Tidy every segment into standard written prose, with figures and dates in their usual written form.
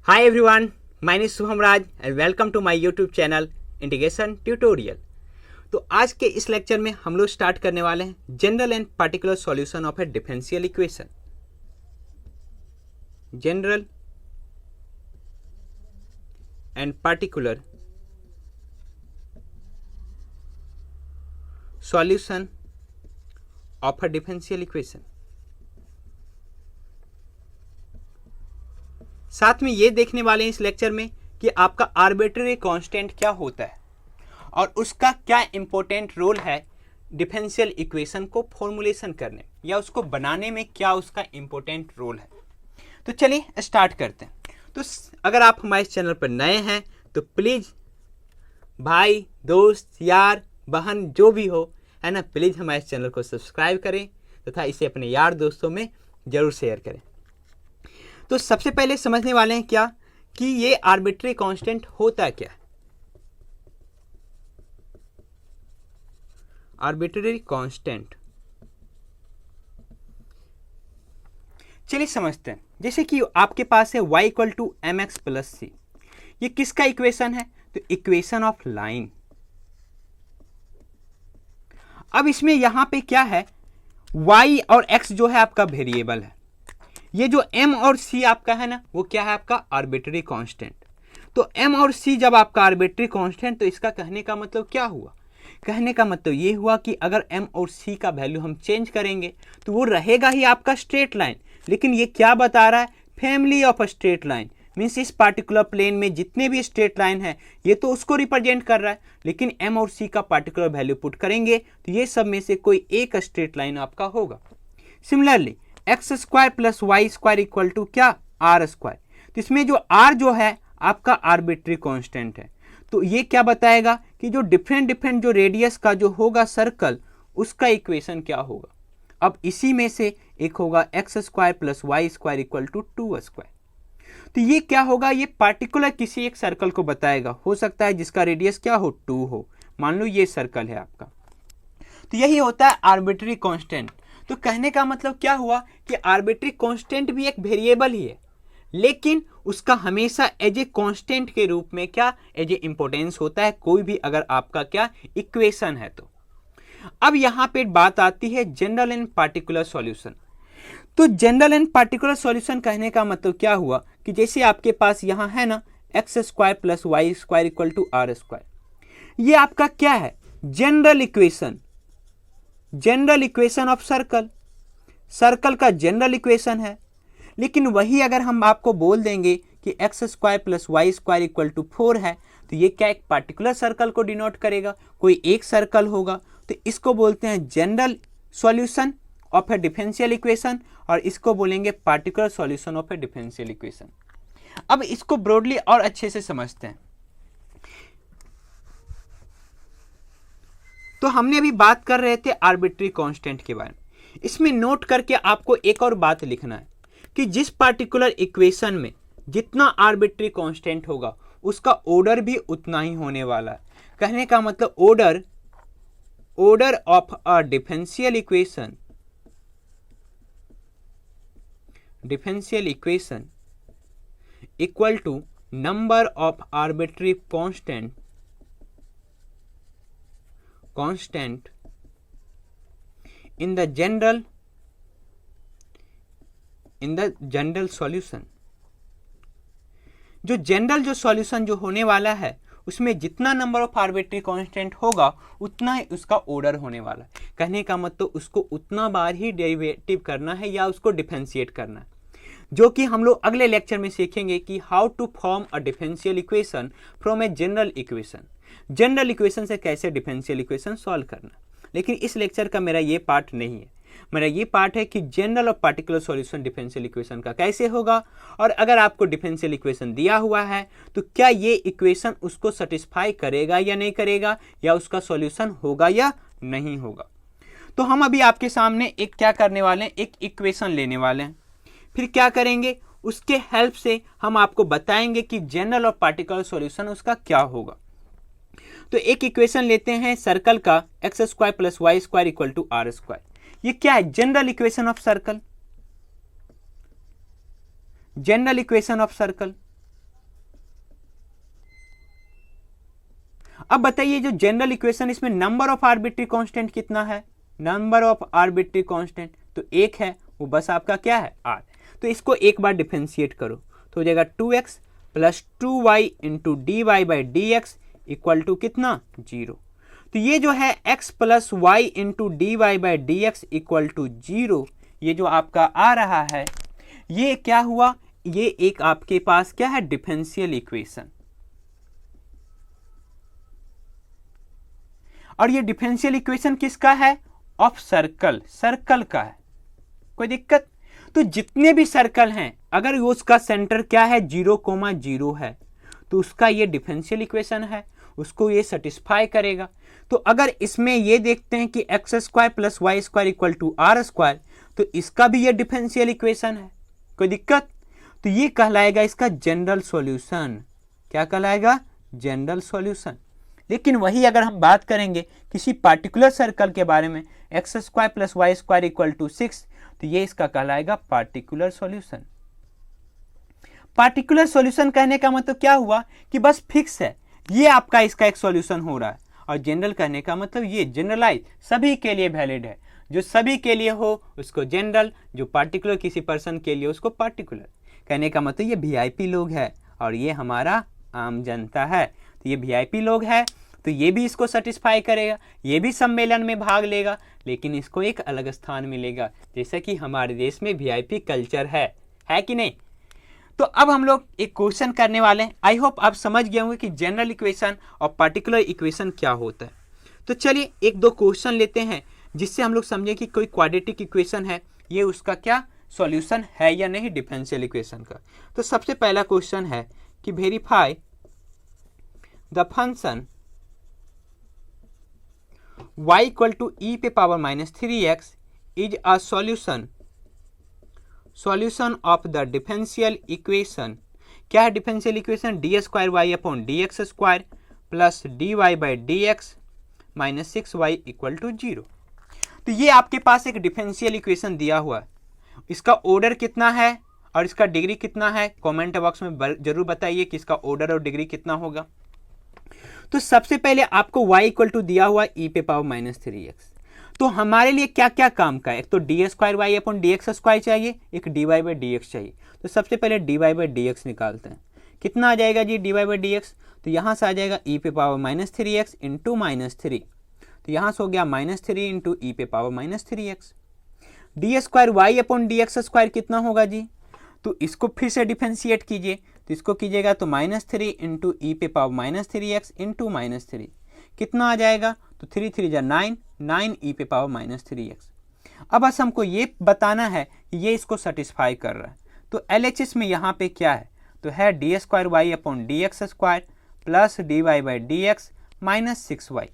Hi everyone, my name is Subham Raj and welcome to my YouTube channel integration tutorial. तो आज के इस lecture में हम लोग स्टार्ट करने वाले हैं general and particular solution of a differential equation. General and particular solution of a differential equation. साथ में ये देखने वाले हैं इस लेक्चर में कि आपका आर्बिट्रेरी कांस्टेंट क्या होता है और उसका क्या इंपॉर्टेंट रोल है डिफरेंशियल इक्वेशन को फॉर्मुलेशन करने या उसको बनाने में, क्या उसका इंपॉर्टेंट रोल है। तो चलिए स्टार्ट करते हैं। तो अगर आप हमारे चैनल पर नए हैं तो प्लीज़ भाई, दोस्त, यार, बहन जो भी हो, है ना, प्लीज़ हमारे चैनल को सब्सक्राइब करें तथा इसे अपने यार दोस्तों में ज़रूर शेयर करें। तो सबसे पहले समझने वाले हैं क्या कि ये आर्बिट्रेरी कांस्टेंट होता क्या है। आर्बिट्रेरी कांस्टेंट चलिए समझते हैं। जैसे कि आपके पास है y equal to m x plus c, ये किसका इक्वेशन है? तो इक्वेशन ऑफ लाइन। अब इसमें यहां पे क्या है, y और x जो है आपका वेरिएबल है, ये जो m और c आपका है ना, वो क्या है आपका आर्बिट्रेरी कांस्टेंट। तो m और c जब आपका आर्बिट्रेरी कांस्टेंट, तो इसका कहने का मतलब क्या हुआ? कहने का मतलब ये हुआ कि अगर m और c का वैल्यू हम चेंज करेंगे तो वो रहेगा ही आपका स्ट्रेट लाइन। लेकिन ये क्या बता रहा है? Family of a straight line, means इस पार्टिकुलर प्लेन में जितने भी स्ट्रेट लाइन है ये तो उसको रिप्रेजेंट कर रहा है, लेकिन m और c का पार्टिकुलर वैल्यू पुट करेंगे तो ये सब में से कोई एक स्ट्रेट लाइन आपका होगा। Similarly x square plus Y square equal to क्या? R square. तो इसमें जो आर जो है आपका आर्बिट्रेरी कांस्टेंट है। तो ये क्या बताएगा कि जो डिफरेंट जो रेडियस का जो होगा सर्कल, उसका इक्वेशन क्या होगा। अब इसी में से एक होगा X square plus Y square equal to 2 square. तो ये क्या होगा? ये पार्टिकुलर किसी एक सर्कल को बताएगा। हो सकता है जिसका रेडियस क्या हो? 2 हो। मान लो ये सर्कल है आपका। तो यही होता है आर्बिट्रेरी कांस्टेंट। तो कहने का मतलब क्या हुआ कि आर्बिट्रेरी कांस्टेंट भी एक वेरिएबल ही है, लेकिन उसका हमेशा एज ए कांस्टेंट के रूप में क्या एज ए इंपॉर्टेंस होता है, कोई भी अगर आपका क्या इक्वेशन है तो। अब यहां पे बात आती है जनरल एंड पार्टिकुलर सॉल्यूशन। तो जनरल एंड पार्टिकुलर सॉल्यूशन कहने का मतलब क्या हुआ कि जैसे आपके पास यहां है ना X square plus Y square equal to R square, ये आपका क्या है? General equation, general equation of circle. Circle का जनरल इक्वेशन है। लेकिन वही अगर हम आपको बोल देंगे कि X square plus Y square equal to 4 है, तो ये क्या एक पार्टिकुलर सर्कल को डिनोट करेगा, कोई एक सर्कल होगा। तो इसको बोलते हैं general solution of a differential equation और इसको बोलेंगे particular solution of a differential equation. अब इसको ब्रॉडली और अच्छे से समझते हैं। तो हमने अभी बात कर रहे थे आर्बिट्रेरी कांस्टेंट के बारे में। इसमें नोट करके आपको एक और बात लिखना है कि जिस पार्टिकुलर इक्वेशन में जितना आर्बिट्रेरी कांस्टेंट होगा उसका ऑर्डर भी उतना ही होने वाला है। कहने का मतलब order of a differential equation equal to number of arbitrary constant in the general solution। जो जनरल जो सॉल्यूशन जो होने वाला है उसमें जितना नंबर ऑफ आर्बिट्रेरी कांस्टेंट होगा उतना ही उसका ऑर्डर होने वाला है। कहने का मतलब उसको उतना बार ही डेरिवेटिव करना है या उसको डिफरेंशिएट करना है, जो कि हम लोग अगले लेक्चर में सीखेंगे कि how to form a differential equation from a general equation. General equation से कैसे डिफरेंशियल इक्वेशन सॉल्व करना। लेकिन इस लेक्चर का मेरा ये पार्ट नहीं है। मेरा ये पार्ट है कि जनरल और पार्टिकुलर सॉल्यूशन डिफरेंशियल इक्वेशन का कैसे होगा, और अगर आपको डिफरेंशियल इक्वेशन दिया हुआ है तो क्या ये इक्वेशन उसको सेटिस्फाई करेगा या नहीं करेगा, या उसका सॉल्यूशन होगा या नहीं होगा। तो हम अभी आपके सामने एक क्या करने वाले हैं, एक इक्वेशन लेने वाले हैं। फिर क्या करेंगे, उसके हेल्प से हम आपको बताएंगे कि जनरल और पार्टिकुलर सॉल्यूशन उसका क्या होगा। तो एक इक्वेशन लेते हैं सर्कल का, X square plus Y square equal to R square. ये क्या है? General equation of circle. General equation of circle अब बताइए जो जनरल इक्वेशन, इसमें नंबर ऑफ आर्बिट्री कांस्टेंट कितना है? नंबर ऑफ आर्बिट्री कांस्टेंट तो एक है, वो बस आपका क्या है r। तो इसको एक बार डिफरेंशिएट करो तो हो जाएगा 2x plus 2y into D Y by D X equal to कितना 0। तो ये जो है x plus Y into D Y by D X equal to 0, ये जो आपका आ रहा है ये क्या हुआ, ये एक आपके पास क्या है डिफरेंशियल इक्वेशन। और ये डिफरेंशियल इक्वेशन किसका है? ऑफ सर्कल, सर्कल का है। कोई दिक्कत? तो जितने भी सर्कल हैं अगर उसका सेंटर क्या है 0,0 है तो उसका ये डिफरेंशियल इक्वेशन है, उसको ये सेटिस्फाई करेगा। तो अगर इसमें ये देखते हैं कि X square plus Y square equal to R square, तो इसका भी ये डिफरेंशियल इक्वेशन है। कोई दिक्कत? तो ये कहलाएगा इसका जनरल सॉल्यूशन। क्या कहलाएगा? General solution. लेकिन वही अगर हम बात करेंगे किसी पार्टिकुलर सर्कल के बारे में, X square plus Y square equal to 6, तो ये इसका कहलाएगा पार्टिकुलर सॉल्यूशन। पार्टिकुलर सॉल्यूशन कहने का मतलब क्या हुआ कि बस फिक्स है, ये आपका इसका एक सॉल्यूशन हो रहा है। और जनरल कहने का मतलब ये जनरलाइज, सभी के लिए वैलिड है। जो सभी के लिए हो उसको जनरल, जो पार्टिकुलर किसी पर्सन के लिए उसको पार्टिकुलर। कहने का मतलब ये वीआईपी लोग है और ये हमारा आम जनता है। तो ये वीआईपी लोग है तो ये भी इसको सेटिस्फाई करेगा, ये भी सम्मेलन में भाग लेगा, लेकिन इसको एक अलग स्थान मिलेगा, जैसे कि हमारे देश में वीआईपी कल्चर है कि नहीं। तो अब हम लोग एक क्वेश्चन करने वाले हैं। आई होप आप समझ गए होंगे कि जनरल इक्वेशन और पार्टिकुलर इक्वेशन क्या होता है। तो चलिए एक दो क्वेश्चन लेते हैं जिससे हम लोग समझें कि कोई क्वाड्रेटिक इक्वेशन है, ये उसका क्या सॉल्यूशन है या नहीं डिफरेंशियल इक्वेशन का। तो सबसे पहला क्वेश्चन है कि verify the function y equal to e पे power minus 3x is a solution of the differential equation. क्या है differential equation? D square Y upon D x square plus D Y by D X minus 6y equal to 0। तो ये आपके पास एक differential equation दिया हुआ है, इसका ऑर्डर कितना है और इसका डिग्री कितना है, कमेंट बॉक्स में जरूर बताइए कि इसका ऑर्डर और डिग्री कितना होगा। तो सबसे पहले आपको y इक्वल टू दिया हुआ e पे पावर माइनस 3x। तो हमारे लिए क्या क्या काम का है? एक तो D square Y upon D x square चाहिए, एक D Y by D X चाहिए। तो सबसे पहले D Y by D x निकालते हैं। कितना आ जाएगा जी D Y by D X? तो यहाँ से आ जाएगा e पे power minus 3x into minus 3। तो यहाँ से हो गया माइनस 3 इंटू ई पे power minus 3x। D square Y upon D x square कितना होगा जी? तो इसको फिर से डिफरेंशिएट कीजिए, तो इसको कीजिएगा तो माइनस 3 इंटू ई पे power minus 3x into minus 3 कितना आ जाएगा? तो 3 3 जा 9, 9 ई पे पावर माइनस 3x। अब बस हमको ये बताना है कि ये इसको सेटिस्फाई कर रहा है। तो LHS में यहाँ पे क्या है? तो है D square Y upon D x square plus D Y by D X minus 6y।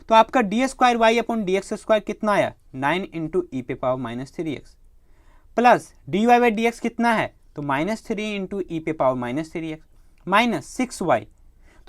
तो आपका D square Y upon D x square कितना आया? 9 इंटू ई पे power minus 3x plus D Y by D X कितना है? तो minus 3 into E पे power minus 3x minus 6y।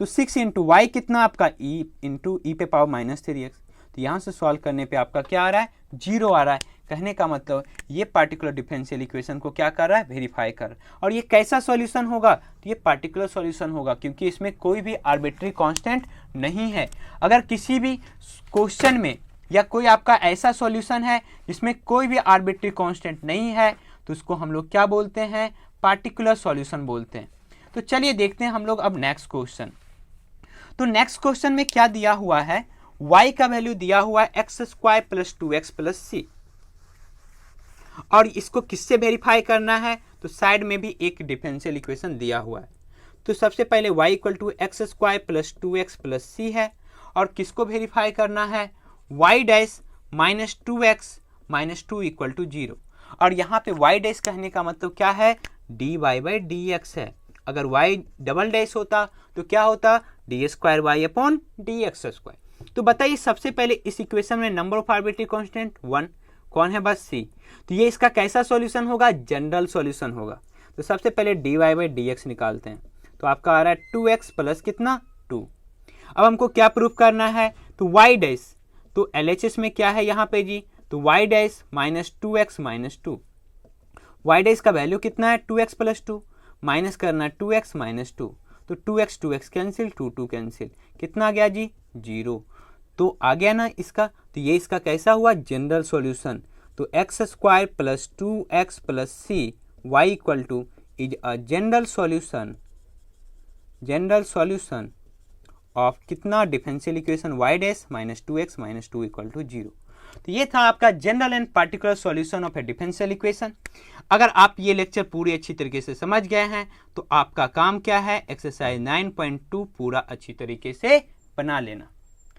तो 6 इंटू वाई कितना आपका? ई इंटू ई पे पावर माइनस 3x। तो यहाँ से सॉल्व करने पे आपका क्या आ रहा है? 0 आ रहा है। कहने का मतलब ये पार्टिकुलर डिफरेंशियल इक्वेशन को क्या कर रहा है? वेरीफाई कर रहा है। और ये कैसा सॉल्यूशन होगा? तो ये पार्टिकुलर सॉल्यूशन होगा, क्योंकि इसमें कोई भी आर्बिट्री कांस्टेंट नहीं है। अगर किसी भी क्वेश्चन में या कोई आपका ऐसा सॉल्यूशन है जिसमें कोई भी आर्बिट्री कांस्टेंट नहीं है, तो उसको हम लोग क्या बोलते हैं? पार्टिकुलर सॉल्यूशन बोलते हैं। तो चलिए देखते हैं हम लोग अब नेक्स्ट क्वेश्चन। तो नेक्स्ट क्वेश्चन में क्या दिया हुआ है? y का वैल्यू दिया हुआ है x square plus 2x plus c, और इसको किससे वेरीफाई करना है? तो साइड में भी एक डिफरेंशियल इक्वेशन दिया हुआ है। तो सबसे पहले y equal to x square plus 2x plus c है, और किसको वेरीफाई करना है? y dash minus 2x minus 2 equal to 0। और यहाँ पे y डैश कहने का मतलब क्या है? D Y by D x है। अगर y डबल डैश होता तो क्या होता? D square Y upon D x square. तो बताइए सबसे पहले इस इक्वेशन में नंबर ऑफ आर्बिट्री कांस्टेंट 1 कौन है? बस c। तो ये इसका कैसा सॉल्यूशन होगा? जनरल सॉल्यूशन होगा। तो सबसे पहले D Y by D x निकालते हैं। तो आपका आ रहा है 2x प्लस कितना? 2। अब हमको क्या प्रूफ करना है? तो y डैश, तो LHS में क्या है यहाँ पे जी? तो y dash minus 2x minus 2। y dash का वैल्यू कितना है? 2x प्लस 2 माइनस करना 2x माइनस 2। तो 2x कैंसिल, 2 कैंसिल, कितना आ गया जी 0। तो आ गया ना इसका, तो ये इसका कैसा हुआ जनरल सॉल्यूशन। तो x square plus 2x plus c y equal to is a general solution of कितना differential equation y dash minus 2x minus 2 equal to 0। तो ये था आपका general and particular solution of a differential equation. अगर आप ये lecture पूरी अच्छी तरीके से समझ गए हैं तो आपका काम क्या है, एक्सरसाइज 9.2 पूरा अच्छी तरीके से बना लेना।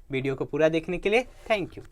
वीडियो को पूरा देखने के लिए थैंक यू।